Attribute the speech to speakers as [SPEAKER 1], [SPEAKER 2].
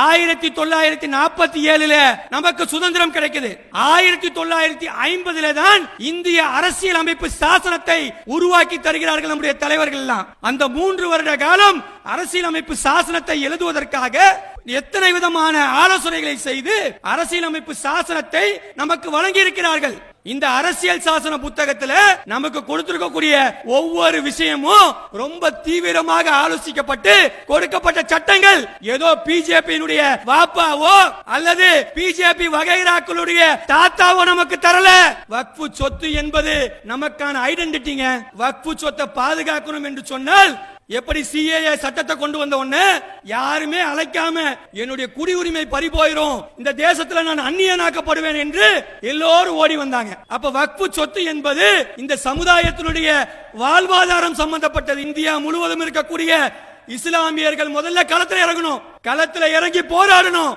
[SPEAKER 1] 1947 நமக்கு சுதந்திரம் கிடைக்குது. 1950 தான் இந்திய அரசியல் அமைப்பு சாசனத்தை உருவாக்கி தருகிறார்கள் நம்முடைய தலைவர்கள் எல்லாம். அந்த 3 வருட காலம் அரசியல் அமைப்பு சாசனத்தை எழுதுவதற்காக எத்தனை விதமான ஆலோசனைகளை செய்து அரசியலமைப்பு சாசனத்தை நமக்கு வழங்கி இருக்கிறார்கள். இந்த அரசியல் சாசன புத்தகத்தில் நமக்கு கொடுத்திருக்கக்கூடிய ஒவ்வொரு விஷயமும் ரொம்ப தீவிரமாக ஆலோசிக்கப்பட்டு கொடுக்கப்பட்ட சட்டங்கள். ஏதோ பிஜேபியினுடைய வாப்பாவோ அல்லது பிஜேபி வகைராக்களுடைய தாத்தாவோ நமக்கு தரல. வக்ஃபு சொத்து என்பது நமக்கான ஐடென்டிட்டிங்க. வக்ஃபு சொத்தை பாதுகாக்கணும் என்று சொன்னால் எப்படி சிஏஏ சட்டத்தை கொண்டு வந்த உடனே யாருமே அழைக்காம என்னுடைய குடியுரிமை பறி போயிரும், இந்த தேசத்துல நான் அந்நியனாக்கப்படுவேன் என்று எல்லோரும் ஓடி வந்தாங்க. அப்ப வக்ஃபு சொத்து என்பது இந்த சமுதாயத்தினுடைய வாழ்வாதாரம் சம்பந்தப்பட்டது. இந்தியா முழுவதும் இருக்கக்கூடிய இஸ்லாமியர்கள் முதல்ல களத்தில் இறங்கணும், களத்தில் இறங்கி போராடணும்.